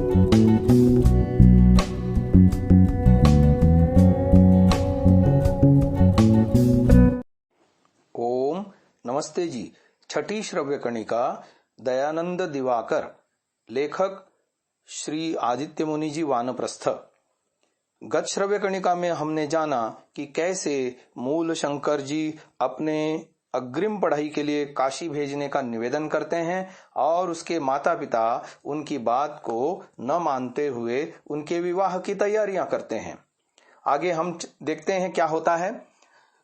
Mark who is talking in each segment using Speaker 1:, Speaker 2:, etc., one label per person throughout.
Speaker 1: ओम नमस्ते जी। छठी श्रव्य कणिका दयानंद दिवाकर, लेखक श्री आदित्य मुनि जी वानप्रस्थ। गत श्रव्य कणिका में हमने जाना कि कैसे मूल शंकर जी अपने अग्रिम पढ़ाई के लिए काशी भेजने का निवेदन करते हैं और उसके माता पिता उनकी बात को न मानते हुए उनके विवाह की तैयारियां करते हैं। आगे हम देखते हैं क्या होता है।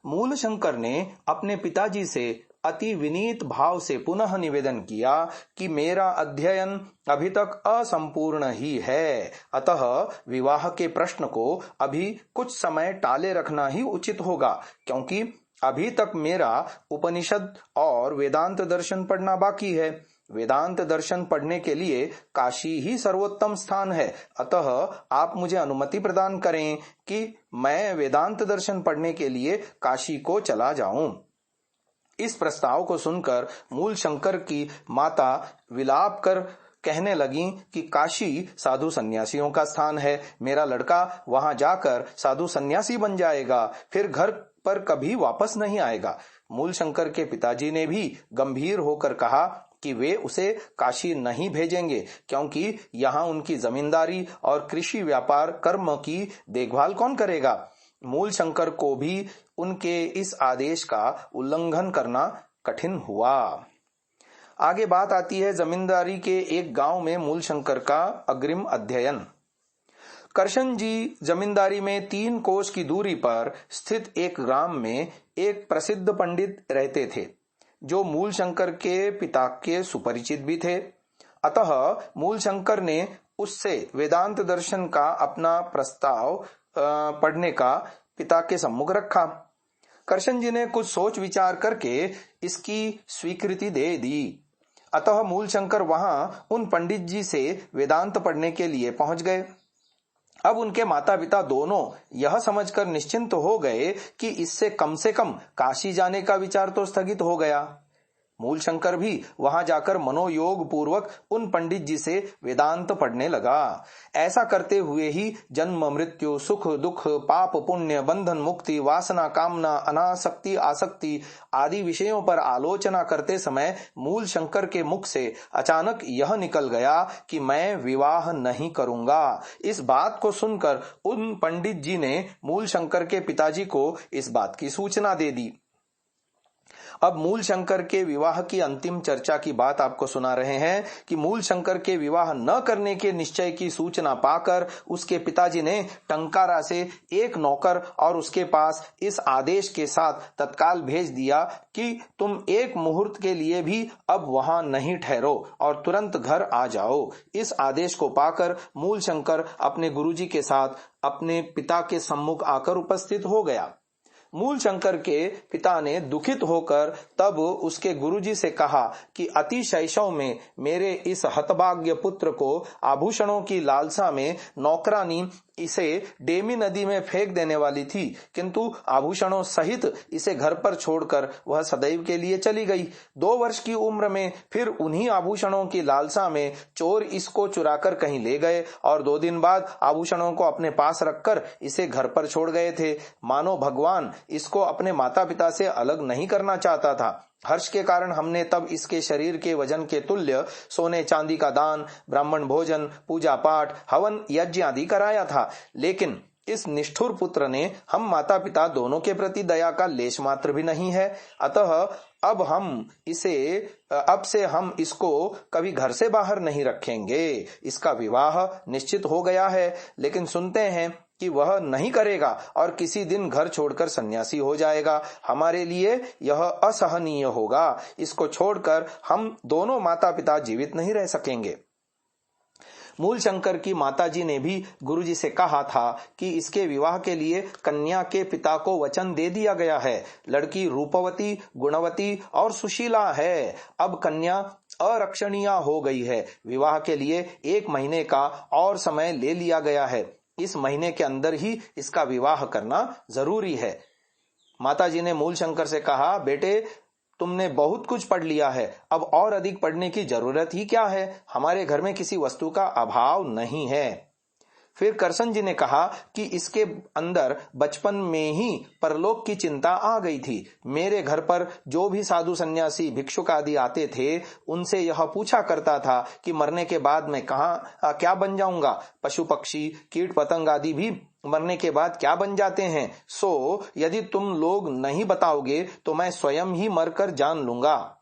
Speaker 1: मूल शंकर ने अपने पिताजी से अति विनीत भाव से पुनः निवेदन किया कि मेरा अध्ययन अभी तक असंपूर्ण ही है, अतः विवाह के प्रश्न को अभी कुछ समय टाले रखना ही उचित होगा, क्योंकि अभी तक मेरा उपनिषद और वेदांत दर्शन पढ़ना बाकी है। वेदांत दर्शन पढ़ने के लिए काशी ही सर्वोत्तम स्थान है, अतः आप मुझे अनुमति प्रदान करें कि मैं वेदांत दर्शन पढ़ने के लिए काशी को चला जाऊं। इस प्रस्ताव को सुनकर मूल शंकर की माता विलाप कर कहने लगी कि काशी साधु सन्यासियों का स्थान है, मेरा लड़का वहां जाकर साधु सन्यासी बन जाएगा, फिर घर पर कभी वापस नहीं आएगा। मूल शंकर के पिताजी ने भी गंभीर होकर कहा कि वे उसे काशी नहीं भेजेंगे, क्योंकि यहाँ उनकी जमींदारी और कृषि व्यापार कर्म की देखभाल कौन करेगा। मूल शंकर को भी उनके इस आदेश का उल्लंघन करना कठिन हुआ। आगे बात आती है जमींदारी के एक गांव में मूल शंकर का अग्रिम अध्ययन। करशन जी जमींदारी में 3 कोस की दूरी पर स्थित एक ग्राम में एक प्रसिद्ध पंडित रहते थे, जो मूल शंकर के पिता के सुपरिचित भी थे। अतः मूल शंकर ने उससे वेदांत दर्शन का अपना प्रस्ताव पढ़ने का पिता के सम्मुख रखा। करशन जी ने कुछ सोच विचार करके इसकी स्वीकृति दे दी। अतः मूल शंकर वहां उन पंडित जी से वेदांत पढ़ने के लिए पहुंच गए। अब उनके माता पिता दोनों यह समझकर निश्चिंत हो गए कि इससे कम से कम काशी जाने का विचार तो स्थगित हो गया। मूल शंकर भी वहां जाकर मनोयोग पूर्वक उन पंडित जी से वेदांत पढ़ने लगा। ऐसा करते हुए ही जन्म मृत्यु, सुख दुख, पाप पुण्य, बंधन मुक्ति, वासना कामना, अनासक्ति आसक्ति आदि विषयों पर आलोचना करते समय मूल शंकर के मुख से अचानक यह निकल गया कि मैं विवाह नहीं करूंगा। इस बात को सुनकर उन पंडित जी ने मूल शंकर के पिताजी को इस बात की सूचना दे दी। अब मूल शंकर के विवाह की अंतिम चर्चा की बात आपको सुना रहे हैं कि मूल शंकर के विवाह न करने के निश्चय की सूचना पाकर उसके पिताजी ने टंकारा से एक नौकर और उसके पास इस आदेश के साथ तत्काल भेज दिया कि तुम एक मुहूर्त के लिए भी अब वहां नहीं ठहरो और तुरंत घर आ जाओ। इस आदेश को पाकर मूल शंकर अपने गुरुजी के साथ अपने पिता के सम्मुख आकर उपस्थित हो गया। मूल शंकर के पिता ने दुखित होकर तब उसके गुरुजी से कहा कि अति शैशव में मेरे इस हतभाग्य पुत्र को आभूषणों की लालसा में नौकरानी इसे डेमी नदी में फेंक देने वाली थी, किंतु आभूषणों सहित इसे घर पर छोड़कर वह सदैव के लिए चली गई। 2 वर्ष की उम्र में फिर उन्हीं आभूषणों की लालसा में चोर इसको चुराकर कहीं ले गए और 2 दिन बाद आभूषणों को अपने पास रखकर इसे घर पर छोड़ गए थे। मानो भगवान इसको अपने माता पिता से अलग नहीं करना चाहता था। हर्ष के कारण हमने तब इसके शरीर के वजन के तुल्य सोने चांदी का दान, ब्राह्मण भोजन, पूजा पाठ, हवन यज्ञ आदि कराया था, लेकिन इस निष्ठुर पुत्र ने हम माता पिता दोनों के प्रति दया का लेश मात्र भी नहीं है। अतः अब से हम इसको कभी घर से बाहर नहीं रखेंगे। इसका विवाह निश्चित हो गया है, लेकिन सुनते हैं कि वह नहीं करेगा और किसी दिन घर छोड़कर सन्यासी हो जाएगा। हमारे लिए यह असहनीय होगा। इसको छोड़कर हम दोनों माता पिता जीवित नहीं रह सकेंगे। मूल शंकर की माताजी ने भी गुरुजी से कहा था कि इसके विवाह के लिए कन्या के पिता को वचन दे दिया गया है। लड़की रूपवती, गुणवती और सुशीला है। अब कन्या अरक्षणीय हो गई है। विवाह के लिए 1 महीने का और समय ले लिया गया है। इस महीने के अंदर ही इसका विवाह करना जरूरी है। माताजी ने मूल शंकर से कहा, बेटे तुमने बहुत कुछ पढ़ लिया है, अब और अधिक पढ़ने की जरूरत ही क्या है। हमारे घर में किसी वस्तु का अभाव नहीं है। फिर करसन जी ने कहा कि इसके अंदर बचपन में ही परलोक की चिंता आ गई थी। मेरे घर पर जो भी साधु सन्यासी भिक्षुक आदि आते थे, उनसे यह पूछा करता था कि मरने के बाद मैं कहाँ क्या बन जाऊंगा। पशु पक्षी कीट पतंग आदि भी मरने के बाद क्या बन जाते हैं। सो यदि तुम लोग नहीं बताओगे तो मैं स्वयं ही मरकर जान लूंगा।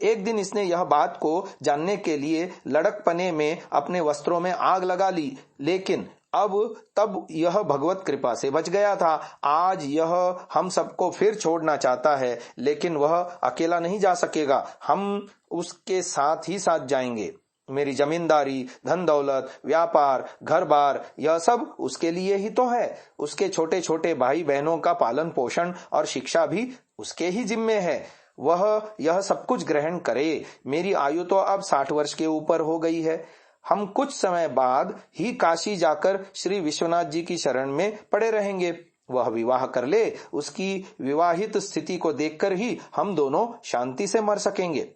Speaker 1: एक दिन इसने यह बात को जानने के लिए लड़कपने में अपने वस्त्रों में आग लगा ली, लेकिन तब यह भगवत कृपा से बच गया था। आज यह हम सबको फिर छोड़ना चाहता है, लेकिन वह अकेला नहीं जा सकेगा, हम उसके साथ ही साथ जाएंगे। मेरी जमींदारी, धन दौलत, व्यापार, घर बार, यह सब उसके लिए ही तो है। उसके छोटे छोटे भाई बहनों का पालन पोषण और शिक्षा भी उसके ही जिम्मे है। वह यह सब कुछ ग्रहण करे। मेरी आयु तो अब 60 वर्ष के ऊपर हो गई है। हम कुछ समय बाद ही काशी जाकर श्री विश्वनाथ जी की शरण में पड़े रहेंगे। वह विवाह कर ले, उसकी विवाहित स्थिति को देखकर ही हम दोनों शांति से मर सकेंगे।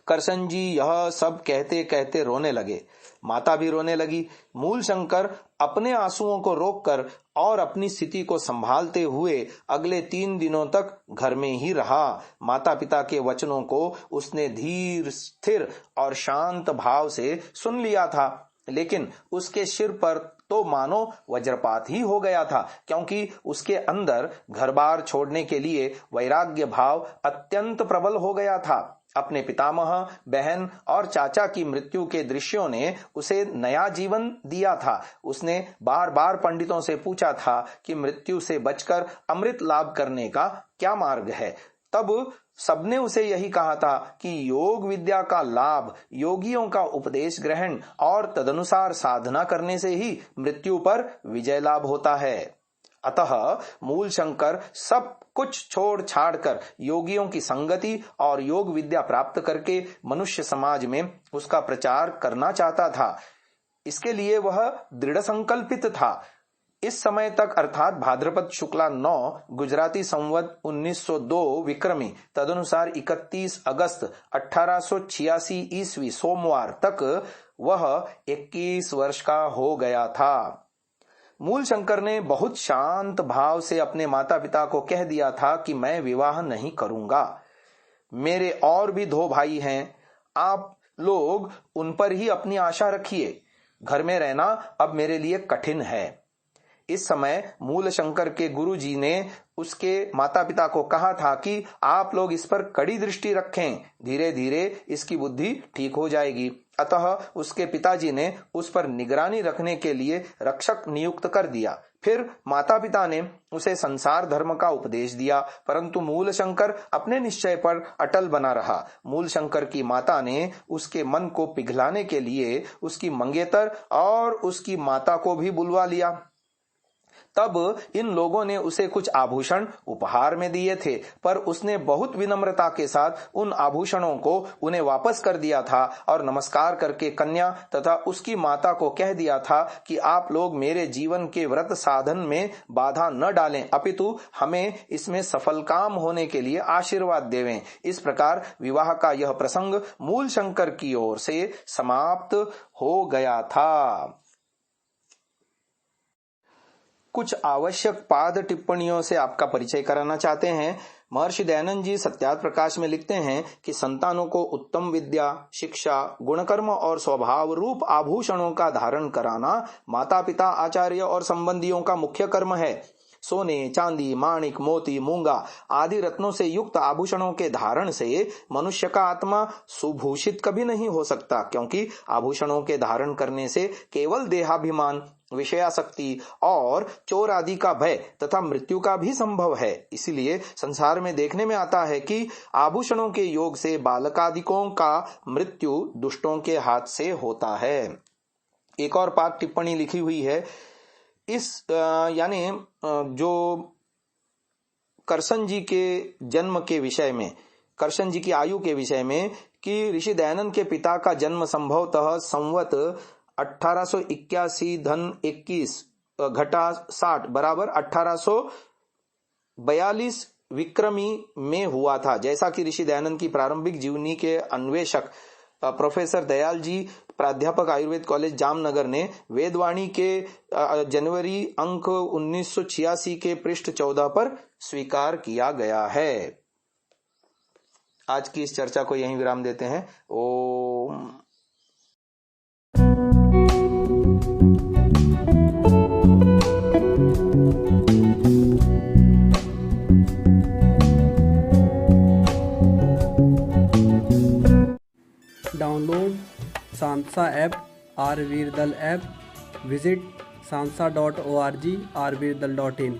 Speaker 1: करसन जी यह सब कहते कहते रोने लगे। माता भी रोने लगी। मूल शंकर अपने आंसुओं को रोककर और अपनी स्थिति को संभालते हुए अगले 3 दिनों तक घर में ही रहा। माता पिता के वचनों को उसने धीर, स्थिर और शांत भाव से सुन लिया था, लेकिन उसके सिर पर तो मानो वज्रपात ही हो गया था, क्योंकि उसके अंदर घर बार छोड़ने के लिए वैराग्य भाव अत्यंत प्रबल हो गया था। अपने पितामह, बहन और चाचा की मृत्यु के दृश्यों ने उसे नया जीवन दिया था। उसने बार बार पंडितों से पूछा था कि मृत्यु से बचकर अमृत लाभ करने का क्या मार्ग है। तब सबने उसे यही कहा था कि योग विद्या का लाभ योगियों का उपदेश ग्रहण और तदनुसार साधना करने से ही मृत्यु पर विजय लाभ होता है। अतः मूल शंकर सब कुछ छोड़ छाड़ कर योगियों की संगति और योग विद्या प्राप्त करके मनुष्य समाज में उसका प्रचार करना चाहता था। इसके लिए वह दृढ़ संकल्पित था। इस समय तक अर्थात भाद्रपद शुक्ला 9 गुजराती संवत 1902 विक्रमी तदनुसार 31 अगस्त 1886 ईस्वी सोमवार तक वह 21 वर्ष का हो गया था। मूल शंकर ने बहुत शांत भाव से अपने माता पिता को कह दिया था कि मैं विवाह नहीं करूंगा। मेरे और भी 2 भाई हैं, आप लोग उन पर ही अपनी आशा रखिए। घर में रहना अब मेरे लिए कठिन है। इस समय मूल शंकर के गुरु जी ने उसके माता पिता को कहा था कि आप लोग इस पर कड़ी दृष्टि रखें, धीरे धीरे इसकी बुद्धि ठीक हो जाएगी। अतः उसके पिताजी ने उस पर निगरानी रखने के लिए रक्षक नियुक्त कर दिया। फिर माता पिता ने उसे संसार धर्म का उपदेश दिया, परंतु मूल शंकर अपने निश्चय पर अटल बना रहा। मूल शंकर की माता ने उसके मन को पिघलाने के लिए उसकी मंगेतर और उसकी माता को भी बुलवा लिया। तब इन लोगों ने उसे कुछ आभूषण उपहार में दिए थे, पर उसने बहुत विनम्रता के साथ उन आभूषणों को उन्हें वापस कर दिया था और नमस्कार करके कन्या तथा उसकी माता को कह दिया था कि आप लोग मेरे जीवन के व्रत साधन में बाधा न डालें, अपितु हमें इसमें सफल काम होने के लिए आशीर्वाद देवें। इस प्रकार विवाह का यह प्रसंग मूल शंकर की ओर से समाप्त हो गया था। कुछ आवश्यक पाद टिप्पणियों से आपका परिचय कराना चाहते हैं। महर्षि दयानंद जी सत्यार्थ प्रकाश में लिखते हैं कि संतानों को उत्तम विद्या, शिक्षा, गुणकर्म और स्वभाव रूप आभूषणों का धारण कराना माता पिता, आचार्य और संबंधियों का मुख्य कर्म है। सोने, चांदी, माणिक, मोती, मूंगा आदि रत्नों से युक्त आभूषणों के धारण से मनुष्य का आत्मा सुभूषित कभी नहीं हो सकता, क्योंकि आभूषणों के धारण करने से केवल देहाभिमान, विषयासक्ति और चोर आदि का भय तथा मृत्यु का भी संभव है। इसलिए संसार में देखने में आता है कि आभूषणों के योग से बालकादिकों का मृत्यु दुष्टों के हाथ से होता है। एक और पाठ टिप्पणी लिखी हुई है इस यानी जो करसन जी के जन्म के विषय में, करसन जी की आयु के विषय में, कि ऋषि दयानंद के पिता का जन्म संभवतः संवत 1881 धन 21 घटा 60 बराबर 1842 विक्रमी में हुआ था, जैसा कि ऋषि दयानंद की प्रारंभिक जीवनी के अन्वेषक प्रोफेसर दयाल जी, प्राध्यापक आयुर्वेद कॉलेज जामनगर ने वेदवाणी के जनवरी अंक 1986 के पृष्ठ 14 पर स्वीकार किया गया है। आज की इस चर्चा को यहीं विराम देते हैं। ओम।
Speaker 2: डाउनलोड सांसा ऐप, आरवीरदल ऐप, विजिट sansa.org, rvirdal.in।